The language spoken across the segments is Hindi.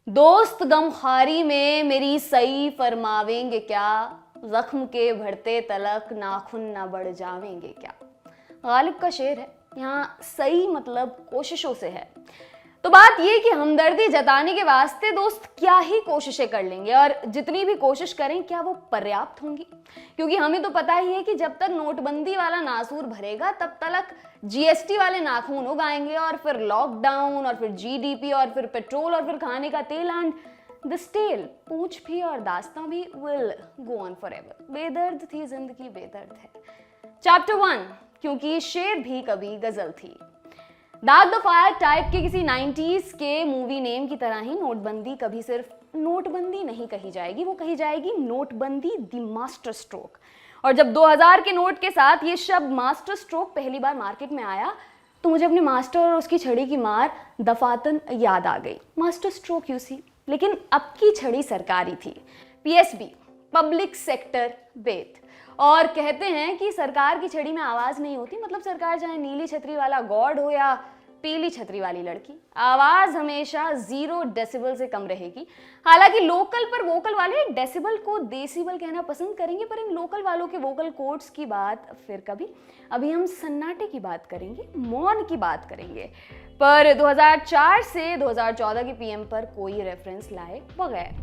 दोस्त गमखारी में मेरी सही फरमावेंगे क्या, जख्म के बढ़ते तलक नाखून ना बढ़ जावेंगे क्या। गालिब का शेर है। यहाँ सही मतलब कोशिशों से है। तो बात ये कि हमदर्दी जताने के वास्ते दोस्त क्या ही कोशिशें कर लेंगे, और जितनी भी कोशिश करें क्या वो पर्याप्त होंगी? क्योंकि हमें तो पता ही है कि जब तक नोटबंदी वाला नासूर भरेगा तब तक जीएसटी वाले नाखून उगाएंगे, और फिर लॉकडाउन, और फिर जीडीपी, और फिर पेट्रोल, और फिर खाने का तेल, एंड दिस टेल, पूंछ भी और दास्तां भी विल गो ऑन फॉरएवर। बेदर्द थी जिंदगी, बेदर्द है। चैप्टर 1, क्योंकि शेर भी कभी गजल थी। दाग द फायर टाइप के किसी 90s के मूवी नेम की तरह ही नोटबंदी कभी सिर्फ नोटबंदी नहीं कही जाएगी, वो कही जाएगी नोटबंदी द मास्टर स्ट्रोक। और जब 2000 के नोट के साथ ये शब्द मास्टर स्ट्रोक पहली बार मार्केट में आया तो मुझे अपने मास्टर और उसकी छड़ी की मार दफातन याद आ गई। मास्टर स्ट्रोक यूसी, लेकिन अब की छड़ी सरकारी थी। पीएसबी, पब्लिक सेक्टर बेत। और कहते हैं कि सरकार की छड़ी में आवाज नहीं होती, मतलब सरकार चाहे नीली छतरी वाला गॉड हो या पीली छतरी वाली लड़की, आवाज हमेशा 0 डेसिबल से कम रहेगी। हालांकि लोकल पर वोकल वाले डेसिबल को डेसिबल कहना पसंद करेंगे, पर इन लोकल वालों के वोकल कोड्स की बात फिर कभी। अभी हम सन्नाटे की बात करेंगे, मौन की बात करेंगे, पर 2004 से 2014 के पीएम पर कोई रेफरेंस लाए बगैर।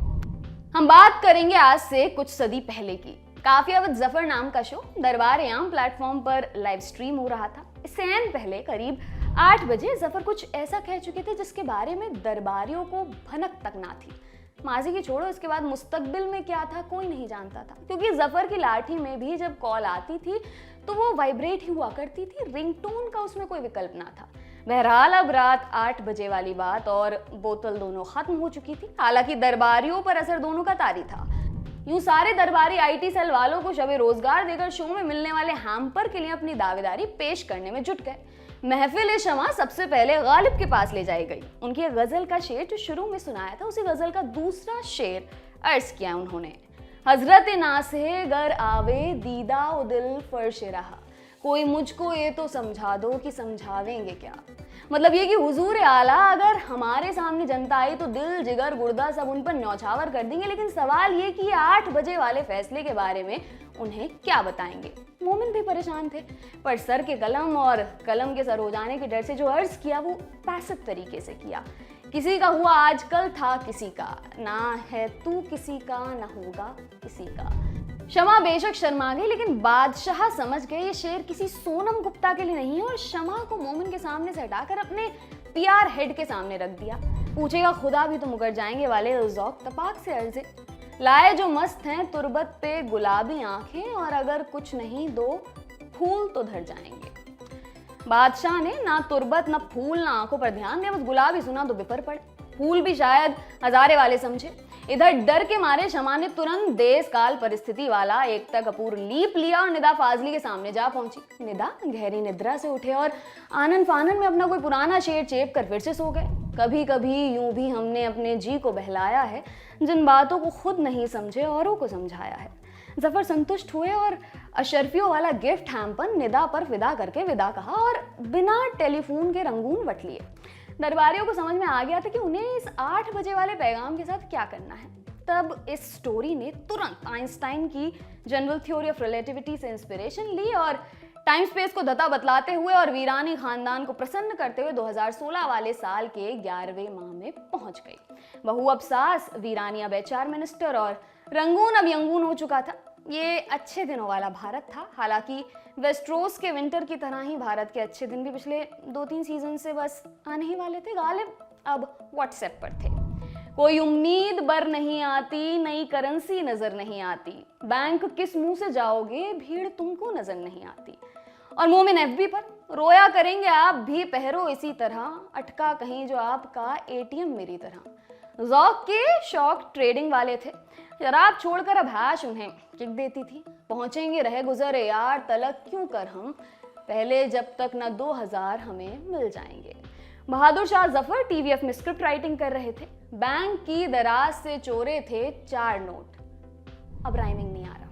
हम बात करेंगे आज से कुछ सदी पहले की। काफिया विद जफर नाम का शो दरबार-ए-आम प्लेटफॉर्म पर लाइव स्ट्रीम हो रहा था। इससे एन पहले करीब 8 बजे जफर कुछ ऐसा कह चुके थे जिसके बारे में दरबारियों को भनक तक ना थी। माजी की छोड़ो, इसके बाद मुस्तकबिल में क्या था कोई नहीं जानता था, क्योंकि जफर की लाठी में भी जब कॉल आती थी तो वो वाइब्रेट ही हुआ करती थी, रिंगटोन का उसमें कोई विकल्प ना था। बहरहाल अब रात 8 बजे वाली बात और बोतल दोनों खत्म हो चुकी थी। हालांकि दरबारियों पर असर दोनों का तारी था। यूं सारे दरबारी आईटी सेल वालों को शबे रोजगार देकर शो में मिलने वाले हैम्पर के लिए अपनी दावेदारी पेश करने में जुट गए। महफिल शमा सबसे पहले गालिब के पास ले जाई गई। उनकी गजल का शेर जो शुरू में सुनाया था, उसी गजल का दूसरा शेर अर्ज किया उन्होंने। हजरत नासे गर आवे दीदा ओ दिल फर्श रहा, कोई मुझको ये तो समझा दो कि समझावेंगे क्या। मतलब ये कि हुजूर आला अगर हमारे सामने जनता आई तो दिल जिगर गुर्दा सब उन पर न्यौछावर कर देंगे, लेकिन सवाल ये कि 8 बजे वाले फैसले के बारे में उन्हें क्या बताएंगे। मोमिन भी परेशान थे, पर सर के कलम और कलम के सर हो जाने के डर से जो अर्ज किया वो पैसिव तरीके से किया। किसी का हुआ आजकल था किसी का, ना है तू किसी का, ना होगा किसी का। शमा बेशक शर्मा गई, लेकिन बादशाह समझ गए ये शेर किसी सोनम गुप्ता के लिए नहीं है, और शमा को मोमिन के सामने से हटाकर अपने पीआर हेड के सामने रख दिया। पूछेगा खुदा भी तो मुकर जाएंगे वाले ज़ौक़ तपाक से अर्जे लाए जो मस्त हैं तुरबत पे गुलाबी आंखें, और अगर कुछ नहीं दो फूल तो धर जाएंगे। बादशाह ने ना तुरबत ना फूल ना आंखों पर ध्यान दिया, बस गुलाबी सुना तो बिफर पड़े। फूल भी शायद हजारे वाले समझे। इधर डर के मारे शमा ने तुरंत देश काल परिस्थिति वाला एकता कपूर लीप लिया और निदा फाजली के सामने जा पहुंची। निदा गहरी निद्रा से उठे और आनन फानन में अपना कोई पुराना शेर चेप कर फिर से सो गए। कभी कभी यूं भी हमने अपने जी को बहलाया है, जिन बातों को खुद नहीं समझे औरों को समझाया है। जफर संतुष्ट हुए और अशरफियों वाला गिफ्ट हैम्पर निदा पर फिदा करके विदा कहा और बिना टेलीफोन के रंगून वट लिए। दरबारियों को समझ में आ गया था कि उन्हें इस 8 बजे वाले पैगाम के साथ क्या करना है। तब इस स्टोरी ने तुरंत आइंस्टाइन की जनरल थ्योरी ऑफ रिलेटिविटी से इंस्पिरेशन ली और टाइम स्पेस को धता बतलाते हुए और वीरानी खानदान को प्रसन्न करते हुए 2016 वाले साल के 11वें माह में पहुंच गई। बहू अब सास, वीरानी अब HR मिनिस्टर और रंगून अब यंगून हो चुका था। ये अच्छे दिनों वाला भारत था। हालांकि वेस्ट्रोस के विंटर की तरह ही भारत के अच्छे दिन भी पिछले 2-3 सीजन से बस आने ही वाले थे। गालिब अब व्हाट्सएप पर थे। कोई उम्मीद बर नहीं आती, नई करेंसी नजर नहीं आती, बैंक किस मुंह से जाओगे, भीड़ तुमको नजर नहीं आती। और मोमिन FB पर रोया करेंगे आप भी पहरो इसी तरह, अटका कहीं जो आपका ATM मेरी तरह। ज़ौक़ के शौक ट्रेडिंग वाले थे, शराब छोड़कर अब हैश उन्हें किक देती थी। पहुंचेंगे रहे गुजरे यार तलक क्यों कर हम, पहले जब तक न 2000 हमें मिल जाएंगे। बहादुर शाह जफर TVF में स्क्रिप्ट राइटिंग कर रहे थे। बैंक की दराज से चोरे थे 4 नोट। अब राइमिंग नहीं आ रहा।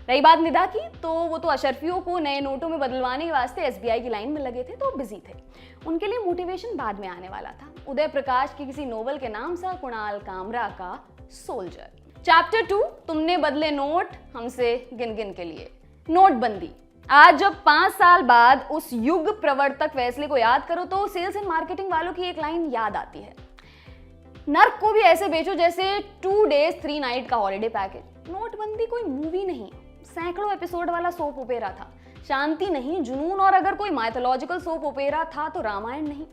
रही बात निदा की, तो वो तो अशरफियों को नए नोटों में बदलवाने के वास्ते SBI की लाइन में लगे थे, तो बिजी थे। उनके लिए मोटिवेशन बाद में आने वाला था। उदय प्रकाश की किसी नोवेल के नाम सा कुणाल कामरा का सोल्जर। चैप्टर 2, तुमने बदले नोट हमसे गिन गिन के लिए। नोटबंदी। आज जब 5 साल बाद उस युग प्रवर्तक फैसले को याद करो तो सेल्स एंड मार्केटिंग वालों की एक लाइन याद आती है, नर्क को भी ऐसे बेचो जैसे 2 days 3 night का हॉलिडे पैकेज। नोटबंदी कोई मूवी नहीं, सैकड़ों एपिसोड वाला सोप ओपेरा था। शांति नहीं, जुनून, और अगर कोई माइथोलॉजिकल सोप ओपेरा था तो रामायण नहीं।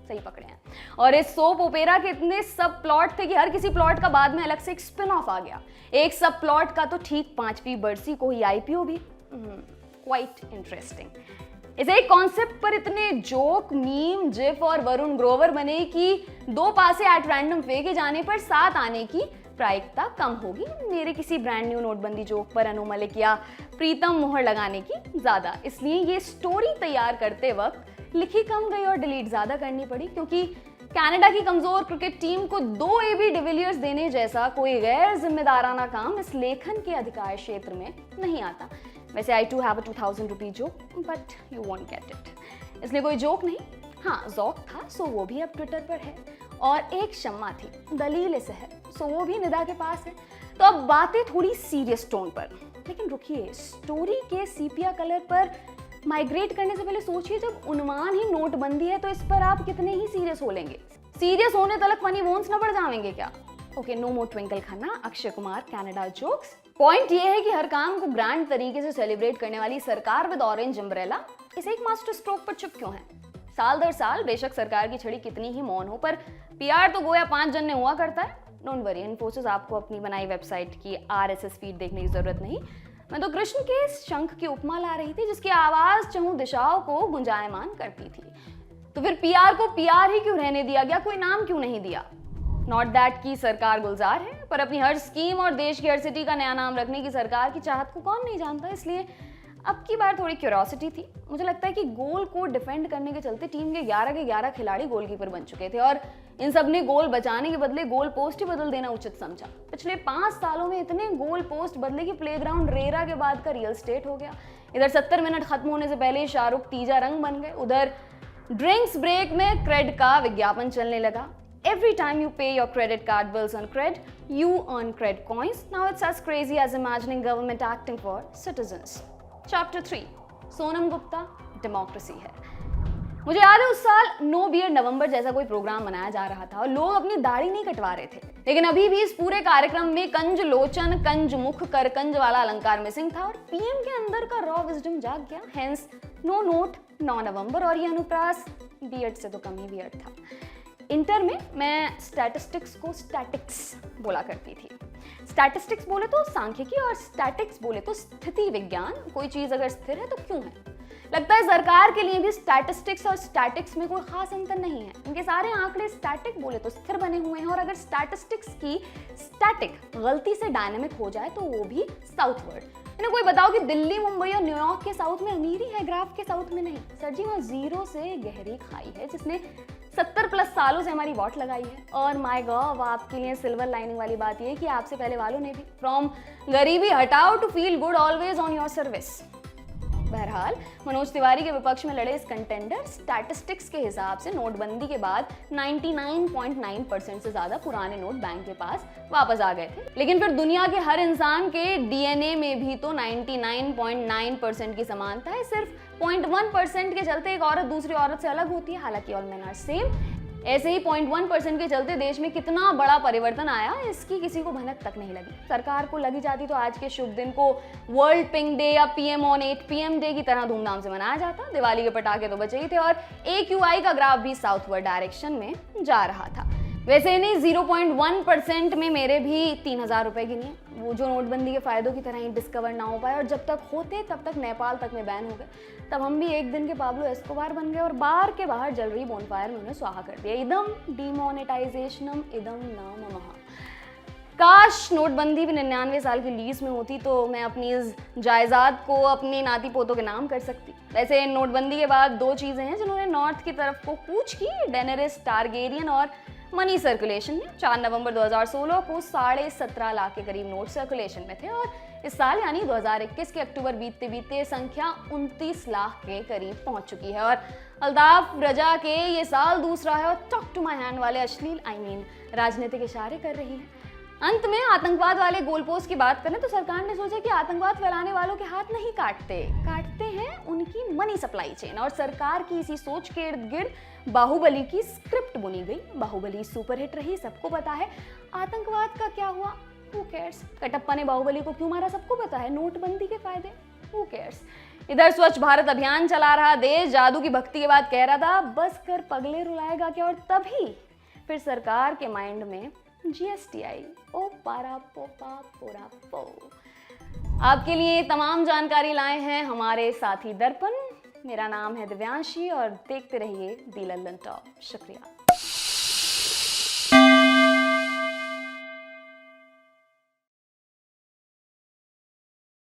सही पकड़े हैं। और इस सोप ओपेरा के इतने सब प्लॉट थे कि हर किसी प्लॉट का बाद में अलग से एक स्पिन ऑफ आ गया। एक सब प्लॉट का तो ठीक 5वीं बरसी को ही आईपीओ भी। Quite interesting. इस एक कॉन्सेप्ट पर इतने जोक, मीम, जिफ और वरुण ग्रोवर बने कि 2 पासे एट रैंडम फेंके जाने पर 7 आने की प्रायिकता कम होगी। मेरे किसी ब्रांड न्यू नोटबंदी जोक पर अनु मलिक या प्रीतम मोहर लगाने की ज्यादा। इसलिए ये स्टोरी तैयार करते वक्त लिखी कम गई और डिलीट ज्यादा करनी पड़ी, क्योंकि कनाडा की कमजोर क्रिकेट टीम को 2 AB डिविलियर्स देने जैसा कोई गैर जिम्मेदाराना काम इस लेखन के अधिकार क्षेत्र में नहीं आता। वैसे I too have a 2000 rupee joke, but you won't get it. इसलिए कोई जोक नहीं, हाँ ज़ौक था, सो वो भी अब ट्विटर पर है। और एक शम्मा थी, दलील इसे है, सो वो भी निदा के पास है। तो अब बातें थोड़ी सीरियस टोन पर, लेकिन रुकिए, स्टोरी के सीपिया कलर पर माइग्रेट करने से पहले सोचिए, जब उन्वान ही नोटबंदी है तो इस पर आप कितने ही सीरियस हो लेंगे। सीरियस होने तक फनी बोन्स न बढ़ जाएंगे क्या? Okay, no more Twinkle Khanna, Akshay Kumar, Canada jokes. Point ये है कि हर काम को ग्रैंड तरीके से सेलिब्रेट करने वाली सरकार विद ऑरेंज अम्ब्रेला इस एक मास्टर स्ट्रोक पर चुप क्यों है? साल दर साल बेशक सरकार की छड़ी कितनी ही मौन हो, पर पीआर तो गोया 5 जन ने हुआ करता है। डोंट वरी, इन्फोसिस आपको अपनी बनाई वेबसाइट की RSS फीड देखने की जरूरत नहीं। मैं तो कृष्ण के शंख की उपमा ला रही थी जिसकी आवाज चहुं दिशाओं को गुंजायमान करती थी। तो फिर पीआर को पीआर ही क्यों रहने दिया गया, कोई नाम क्यों नहीं दिया? नॉट दैट की सरकार गुलजार है, पर अपनी हर स्कीम और देश की हर सिटी का नया नाम रखने की सरकार की चाहत को कौन नहीं जानता। इसलिए अब की बार थोड़ी क्यूरियोसिटी थी। मुझे लगता है कि गोल को डिफेंड करने के चलते टीम के 11 खिलाड़ी गोलकीपर बन चुके थे और इन सब ने गोल बचाने के बदले गोल पोस्ट ही बदल देना उचित समझा। पिछले 5 सालों में इतने गोल पोस्ट बदले कि प्लेग्राउंड रेरा के बाद का रियल स्टेट हो गया। इधर 70 मिनट खत्म होने से पहले शाहरुख तीजा रंग बन गए, उधर ड्रिंक्स ब्रेक में क्रेड का विज्ञापन चलने लगा। Every time you pay your credit card bills on cred, you earn cred coins. Now it's as crazy as imagining government acting for citizens. Chapter 3, Sonam Gupta, democracy है। मुझे याद है उस साल नो बियर्ड नवंबर जैसा कोई प्रोग्राम मनाया जा रहा था और लोग अपनी दाढ़ी नहीं कटवा रहे थे, लेकिन अभी भी इस पूरे कार्यक्रम में कंज लोचन, कंज मुख, करकंज वाला अलंकार मिसिंग था और पीएम के अंदर का रॉ विजडम जाग गया। हेंस नो नोट, 9 नवंबर, और ये अनुप्रास बियर्ड से तो कम ही बियर्ड था। इंटर में मैं स्टैटिस्टिक्स को स्टैटिक्स बोला करती थी। स्टैटिस्टिक्स बोले तो सांख्यिकी और स्टैटिक्स बोले तो स्थिति विज्ञान। कोई चीज अगर स्थिर है तो क्यों है? लगता है सरकार के लिए भी स्टैटिस्टिक्स और स्टैटिक्स में कोई खास अंतर नहीं है। इनके सारे आंकड़े स्टैटिक बोले तो स्थिर बने हुए हैं और अगर स्टैटिस्टिक्स की स्टैटिक गलती से डायनामिक हो जाए तो वो भी साउथवर्ड। इन्हें कोई बताओ कि दिल्ली, मुंबई और न्यूयॉर्क के साउथ में अमीरी है, ग्राफ के साउथ में नहीं। सर जी, वहाँ जीरो से गहरी खाई है जिसने 70+ सालों से हमारी वॉट लगाई है। और माय गॉड, आपके लिए सिल्वर लाइनिंग वाली बात यह है कि आपसे पहले वालों ने भी फ्रॉम गरीबी हटाओ to feel good always on your service. बहरहाल, मनोज तिवारी के विपक्ष में लड़े इस कंटेंडर स्टैटिस्टिक्स के हिसाब से नोटबंदी के बाद 99.9% से ज्यादा पुराने नोट बैंक के पास वापस आ गए थे। लेकिन फिर दुनिया के हर इंसान के DNA में भी तो 99.9% की समानता है। सिर्फ 0.1% के चलते एक औरत दूसरी औरत से अलग होती है, हालांकि ऑल मेन आर सेम। ऐसे ही 0.1% के चलते देश में कितना बड़ा परिवर्तन आया, इसकी किसी को भनक तक नहीं लगी। सरकार को लगी जाती तो आज के शुभ दिन को वर्ल्ड पिंक डे या PM ऑन 8 PM डे की तरह धूमधाम से मनाया जाता। दिवाली के पटाखे तो बचे ही थे और AQI का ग्राफ भी साउथवर्ड डायरेक्शन में जा रहा था। वैसे नहीं, 0.1% में मेरे भी 3000 रुपए गिने, वो जो नोटबंदी के फायदों की तरह ही डिस्कवर ना हो पाए और जब तक होते तब तक नेपाल तक में बैन हो गए। तब हम भी एक दिन के पाब्लो एस्कोबार बन गए और बार के बाहर जल रही बोनफायर में उन्हें स्वाहा कर दिया। इदम डीमोनेटाइजेशनम इदम नाम महा। काश नोटबंदी भी 99 साल की लीज में होती तो मैं अपनी इस जायदाद को अपनी नाती पोतों के नाम कर सकती। वैसे नोटबंदी के बाद 2 चीजें हैं जिन्होंने नॉर्थ की तरफ को कूच की, डेनेरिस टारगेरियन और मनी सर्कुलेशन में 4 नवंबर 2016 को 17.5 लाख के करीब नोट सर्कुलेशन में थे और इस साल यानी 2021 के अक्टूबर बीतते बीतते संख्या 29 लाख के करीब पहुंच चुकी है। और अल्ताफ रजा के ये साल दूसरा है और टॉक टू माय हैंड वाले अश्लील राजनीतिक इशारे कर रही है। अंत में आतंकवाद वाले गोल पोस्ट की बात करें तो सरकार ने सोचा कि आतंकवाद फैलाने वालों के हाथ नहीं काटते हैं उनकी मनी सप्लाई चेन। और सरकार की इसी सोच के इर्द गिर्द बाहुबली की स्क्रिप्ट बुनी गई। बाहुबली सुपरहिट रही, सबको पता है। आतंकवाद का क्या हुआ, हु केयर्स। कटप्पा ने बाहुबली को क्यों मारा, सबको पता है। नोटबंदी के फायदे, हु केयर्स। इधर स्वच्छ भारत अभियान चला रहा देश जादू की भक्ति के बाद कह रहा था बस कर पगले रुलाएगा क्या, और तभी फिर सरकार के माइंड में जीएसटी आई। ओ पारा पोपा पोरा पो। आपके लिए तमाम जानकारी लाए हैं हमारे साथी दर्पण। मेरा नाम है दिव्यांशी और देखते रहिए दी लंदन टॉप। शुक्रिया।